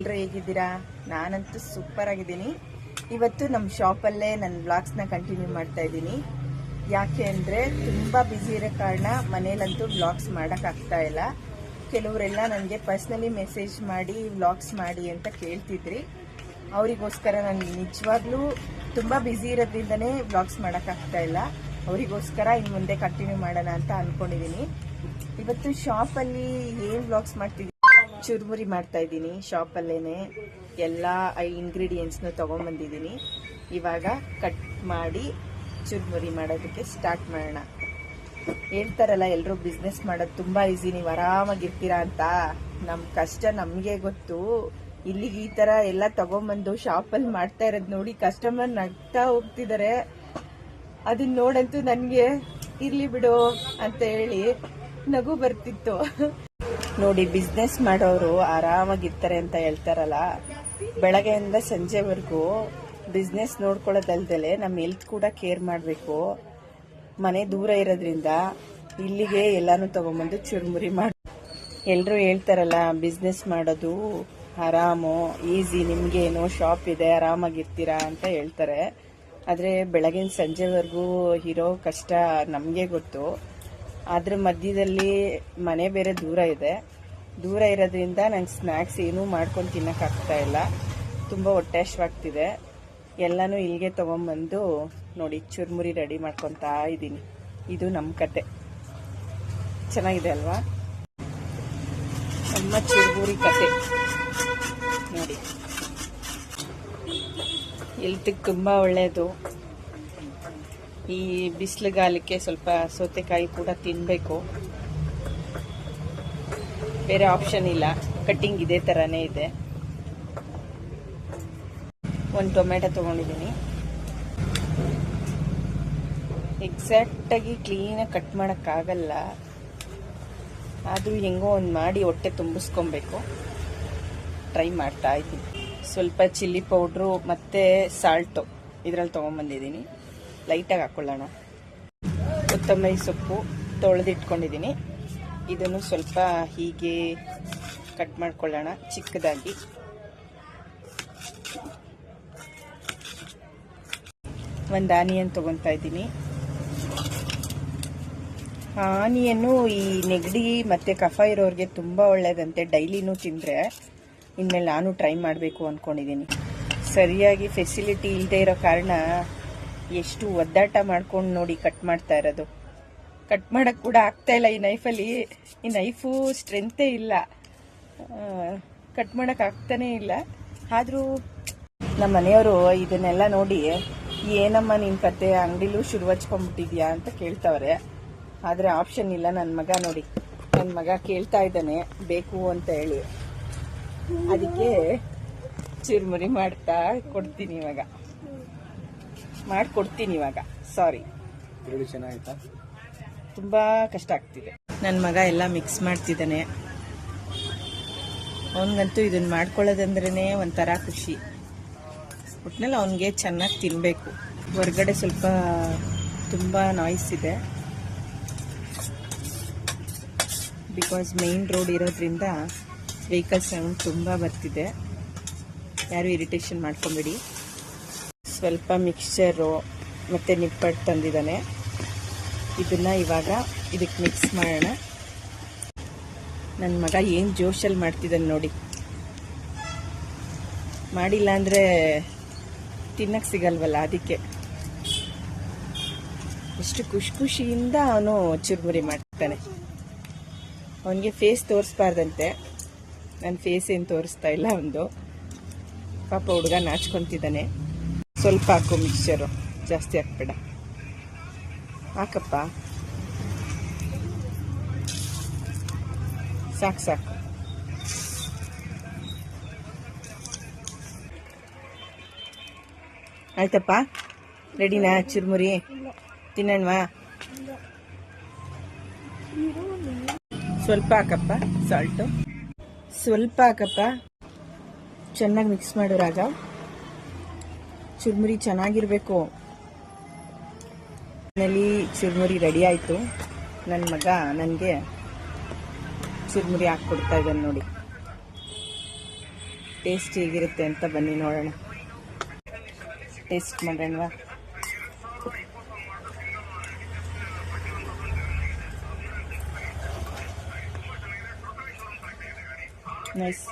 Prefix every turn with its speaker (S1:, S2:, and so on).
S1: ಎಲ್ಲರೂ ಹೇಗಿದ್ದೀರಾ? ನಾನಂತೂ ಸೂಪರ್ ಆಗಿದ್ದೀನಿ. ಇವತ್ತು ನಮ್ಮ ಶಾಪಲ್ಲೇ ನನ್ನ ವ್ಲಾಗ್ಸ್ನ ಕಂಟಿನ್ಯೂ ಮಾಡ್ತಾ ಇದ್ದೀನಿ. ಯಾಕೆ ಅಂದರೆ ತುಂಬ ಬ್ಯುಸಿ ಇರೋ ಕಾರಣ ಮನೇಲಂತೂ ವ್ಲಾಗ್ಸ್ ಮಾಡೋಕ್ಕಾಗ್ತಾ ಇಲ್ಲ. ಕೆಲವರೆಲ್ಲ ನನಗೆ ಪರ್ಸ್ನಲಿ ಮೆಸೇಜ್ ಮಾಡಿ ವ್ಲಾಗ್ಸ್ ಮಾಡಿ ಅಂತ ಕೇಳ್ತಿದ್ರಿ. ಅವರಿಗೋಸ್ಕರ ನಾನು ನಿಜವಾಗ್ಲೂ ತುಂಬ ಬ್ಯುಸಿ ಇರೋದ್ರಿಂದನೇ ವ್ಲಾಗ್ಸ್ ಮಾಡೋಕ್ಕಾಗ್ತಾ ಇಲ್ಲ. ಅವರಿಗೋಸ್ಕರ ಇನ್ನು ಮುಂದೆ ಕಂಟಿನ್ಯೂ ಮಾಡೋಣ ಅಂತ ಅಂದ್ಕೊಂಡಿದ್ದೀನಿ. ಇವತ್ತು ಶಾಪಲ್ಲಿ ಏನು ವ್ಲಾಗ್ಸ್ ಮಾಡ್ತಿದ್ದೀನಿ, ಚುರುಮುರಿ ಮಾಡ್ತಾ ಇದ್ದೀನಿ. ಶಾಪಲ್ಲೇನೆ ಎಲ್ಲ ಇಂಗ್ರೀಡಿಯೆಂಟ್ಸ್ನ ತೊಗೊಂಬಂದಿದ್ದೀನಿ. ಇವಾಗ ಕಟ್ ಮಾಡಿ ಚುರುಮುರಿ ಮಾಡೋದಕ್ಕೆ ಸ್ಟಾರ್ಟ್ ಮಾಡೋಣ. ಹೇಳ್ತಾರಲ್ಲ ಎಲ್ಲರೂ ಬಿಸ್ನೆಸ್ ಮಾಡೋದು ತುಂಬ ಈಸಿ, ನೀವು ಆರಾಮಾಗಿರ್ತೀರಾ ಅಂತ. ನಮ್ಮ ಕಷ್ಟ ನಮಗೆ ಗೊತ್ತು. ಇಲ್ಲಿಗೆ ಈ ಥರ ಎಲ್ಲ ತೊಗೊಂಬಂದು ಶಾಪಲ್ಲಿ ಮಾಡ್ತಾ ಇರೋದು ನೋಡಿ ಕಸ್ಟಮರ್ ನಗ್ತಾ ಹೋಗ್ತಿದ್ದಾರೆ. ಅದನ್ನ ನೋಡಂತೂ ನನಗೆ ಇರ್ಲಿ ಬಿಡು ಅಂತ ಹೇಳಿ ನಗು ಬರ್ತಿತ್ತು. ನೋಡಿ, ಬಿಸ್ನೆಸ್ ಮಾಡೋರು ಆರಾಮಾಗಿರ್ತಾರೆ ಅಂತ ಹೇಳ್ತಾರಲ್ಲ, ಬೆಳಗ್ಗೆಯಿಂದ ಸಂಜೆವರೆಗೂ ಬಿಸ್ನೆಸ್ ನೋಡ್ಕೊಳ್ಳೋದಲ್ದಲೆ ನಮ್ಮ ಹೆಲ್ತ್ ಕೂಡ ಕೇರ್ ಮಾಡಬೇಕು. ಮನೆ ದೂರ ಇರೋದ್ರಿಂದ ಇಲ್ಲಿಗೆ ಎಲ್ಲಾನು ತಗೊಂಬಂದು ಚುರುಮುರಿ ಮಾಡಿ. ಎಲ್ಲರೂ ಹೇಳ್ತಾರಲ್ಲ ಬಿಸ್ನೆಸ್ ಮಾಡೋದು ಆರಾಮು, ಈಸಿ, ನಿಮ್ಗೇನು ಶಾಪ್ ಇದೆ ಆರಾಮಾಗಿರ್ತೀರಾ ಅಂತ ಹೇಳ್ತಾರೆ. ಆದರೆ ಬೆಳಗಿನ ಸಂಜೆವರೆಗೂ ಇರೋ ಕಷ್ಟ ನಮಗೆ ಗೊತ್ತು. ಅದ್ರ ಮಧ್ಯದಲ್ಲಿ ಮನೆ ಬೇರೆ ದೂರ ಇದೆ. ದೂರ ಇರೋದ್ರಿಂದ ನಂಗೆ ಸ್ನ್ಯಾಕ್ಸ್ ಏನೂ ಮಾಡ್ಕೊಂಡು ತಿನ್ನೋಕ್ಕಾಗ್ತಾ ಇಲ್ಲ. ತುಂಬ ಹೊಟ್ಟೆ ಹಶ್ವಾಗ್ತಿದೆ. ಎಲ್ಲನೂ ಇಲ್ಲಿಗೆ ತೊಗೊಂಬಂದು ನೋಡಿ ಚುರುಮುರಿ ರೆಡಿ ಮಾಡ್ಕೊತಾ ಇದ್ದೀನಿ. ಇದು ನಮ್ಮ ಕತೆ. ಚೆನ್ನಾಗಿದೆ ಅಲ್ವಾ? ನಮ್ಮ ಚುರುಮುರಿ ಕತೆ ನೋಡಿ. ಹೆಲ್ತಿಗೆ ತುಂಬ ಒಳ್ಳೆಯದು. ಈ ಬಿಸಿಲುಗಾಲಕ್ಕೆ ಸ್ವಲ್ಪ ಸೌತೆಕಾಯಿ ಕೂಡ ತಿನ್ನಬೇಕು. ಬೇರೆ ಆಪ್ಷನ್ ಇಲ್ಲ. ಕಟ್ಟಿಂಗ್ ಇದೇ ಥರನೇ ಇದೆ. ಒಂದು ಟೊಮೆಟೊ ತೊಗೊಂಡಿದ್ದೀನಿ. ಎಕ್ಸಾಕ್ಟಾಗಿ ಕ್ಲೀನಾಗಿ ಕಟ್ ಮಾಡೋಕ್ಕಾಗಲ್ಲ, ಆದರೂ ಹೆಂಗೋ ಒಂದು ಮಾಡಿ ಹೊಟ್ಟೆ ತುಂಬಿಸ್ಕೊಬೇಕು. ಟ್ರೈ ಮಾಡ್ತಾ ಇದ್ದೀನಿ. ಸ್ವಲ್ಪ ಚಿಲ್ಲಿ ಪೌಡ್ರು ಮತ್ತು ಸಾಲ್ಟು ಇದರಲ್ಲಿ ತೊಗೊಂಬಂದಿದ್ದೀನಿ. ಲೈಟಾಗಿ ಹಾಕ್ಕೊಳ್ಳೋಣ. ಕೊತ್ತಂಬರಿ ಸೊಪ್ಪು ತೊಳೆದಿಟ್ಕೊಂಡಿದ್ದೀನಿ. ಇದನ್ನು ಸ್ವಲ್ಪ ಹೀಗೆ ಕಟ್ ಮಾಡ್ಕೊಳ್ಳೋಣ ಚಿಕ್ಕದಾಗಿ. ಒಂದು ಆನಿಯನ್ ತೊಗೊತಾ ಇದ್ದೀನಿ. ಆನಿಯನ್ನು ಈ ನೆಗಡಿ ಮತ್ತು ಕಫ ಇರೋರಿಗೆ ತುಂಬ ಒಳ್ಳೆಯದಂತೆ. ಡೈಲಿನೂ ತಿಂದರೆ ಇನ್ಮೇಲೆ ನಾನು ಟ್ರೈ ಮಾಡಬೇಕು ಅಂದ್ಕೊಂಡಿದ್ದೀನಿ. ಸರಿಯಾಗಿ ಫೆಸಿಲಿಟಿ ಇಲ್ಲದೆ ಇರೋ ಕಾರಣ ಎಷ್ಟು ಒದ್ದಾಟ ಮಾಡ್ಕೊಂಡು ನೋಡಿ ಕಟ್ ಮಾಡ್ತಾ ಇರೋದು. ಕಟ್ ಮಾಡೋಕ್ಕೆ ಕೂಡ ಆಗ್ತಾ ಇಲ್ಲ. ಈ ನೈಫಲ್ಲಿ, ಈ ನೈಫು ಸ್ಟ್ರೆಂತೇ ಇಲ್ಲ, ಕಟ್ ಮಾಡೋಕ್ಕೆ ಆಗ್ತಾನೇ ಇಲ್ಲ. ಆದರೂ ನಮ್ಮ ಮನೆಯವರು ಇದನ್ನೆಲ್ಲ ನೋಡಿ ಏನಮ್ಮ ನಿನ್ನ ಕತೆ, ಅಂಗಡಿಲೂ ಶುರು ಹಚ್ಕೊಂಡ್ಬಿಟ್ಟಿದ್ಯಾ ಅಂತ ಕೇಳ್ತಾವ್ರೆ. ಆದರೆ ಆಪ್ಷನ್ ಇಲ್ಲ. ನನ್ನ ಮಗ ನೋಡಿ, ನನ್ನ ಮಗ ಕೇಳ್ತಾ ಇದ್ದಾನೆ ಬೇಕು ಅಂತ ಹೇಳಿ. ಅದಕ್ಕೆ ಚುರುಮುರಿ ಮಾಡ್ತಾ ಕೊಡ್ತೀನಿ ಇವಾಗ. ಮಾಡಿಕೊಡ್ತೀನಿ ಇವಾಗ. ಸಾರಿ, ಚೆನ್ನಾಗಿತ್ತಾ? ತುಂಬ ಕಷ್ಟ ಆಗ್ತಿದೆ. ನನ್ನ ಮಗ ಎಲ್ಲ ಮಿಕ್ಸ್ ಮಾಡ್ತಿದ್ದಾನೆ. ಅವನಿಗಂತೂ ಇದನ್ನು ಮಾಡ್ಕೊಳ್ಳೋದಂದ್ರೇ ಒಂಥರ ಖುಷಿ. ಒಟ್ಟಿನಲ್ಲಿ ಅವನಿಗೆ ಚೆನ್ನಾಗಿ ತಿನ್ನಬೇಕು. ಹೊರಗಡೆ ಸ್ವಲ್ಪ ತುಂಬ ನಾಯ್ಸ್ ಇದೆ. ಬಿಕಾಸ್ ಮೇನ್ ರೋಡ್ ಇರೋದ್ರಿಂದ ವೆಹಿಕಲ್ ಸೌಂಡ್ ತುಂಬ ಬರ್ತಿದೆ. ಯಾರು ಇರಿಟೇಷನ್ ಮಾಡ್ಕೊಂಬೇಡಿ. ಸ್ವಲ್ಪ ಮಿಕ್ಸ್ಚರು ಮತ್ತು ನಿಪ್ಪಟ್ಟು ತಂದಿದ್ದಾನೆ. ಇದನ್ನು ಇವಾಗ ಇದಕ್ಕೆ ಮಿಕ್ಸ್ ಮಾಡೋಣ. ನನ್ನ ಮಗ ಏನು ಜೋಶಲ್ಲಿ ಮಾಡ್ತಿದ್ದಾನೆ ನೋಡಿ. ಮಾಡಿಲ್ಲ ಅಂದರೆ ತಿನ್ನಕ್ಕೆ ಸಿಗಲ್ವಲ್ಲ, ಅದಕ್ಕೆ ಎಷ್ಟು ಖುಷಿಯಿಂದ ಅವನು ಚುರುಮುರಿ ಮಾಡ್ತಾನೆ. ಅವನಿಗೆ ಫೇಸ್ ತೋರಿಸ್ಬಾರ್ದಂತೆ. ನನ್ನ ಫೇಸ್ ಏನು ತೋರಿಸ್ತಾ ಇಲ್ಲ ಅವನದು. ಪಾಪ ಹುಡುಗ ನಾಚ್ಕೊತಿದ್ದಾನೆ. ಸ್ವಲ್ಪ ಹಾಕು ಮಿಕ್ಸ್ಚರು, ಜಾಸ್ತಿ ಹಾಕ್ಬೇಡ. ಹಾಕಪ್ಪ, ಸಾಕು ಸಾಕು. ಆಯ್ತಪ್ಪ, ರೆಡಿನಾ ಚುರುಮುರಿ? ತಿನ್ನಣ್ವಾ? ಸ್ವಲ್ಪ ಹಾಕಪ್ಪ ಸಾಲ್ಟು, ಸ್ವಲ್ಪ ಹಾಕಪ್ಪ. ಚೆನ್ನಾಗಿ ಮಿಕ್ಸ್ ಮಾಡೋರಾಗ ಚುರುಮುರಿ ಚೆನ್ನಾಗಿರಬೇಕು. ಮನೇಲಿ ಚುರುಮುರಿ ರೆಡಿ ಆಯಿತು. ನನ್ನ ಮಗ ನನಗೆ ಚುರುಮುರಿ ಹಾಕ್ಕೊಡ್ತಾ ಇದ್ದಾನೆ ನೋಡಿ. ಟೇಸ್ಟ್ ಹೇಗಿರುತ್ತೆ ಅಂತ ಬನ್ನಿ ನೋಡೋಣ. ಟೇಸ್ಟ್ ಮಾಡೋಣವಾ? ನೈಸ್.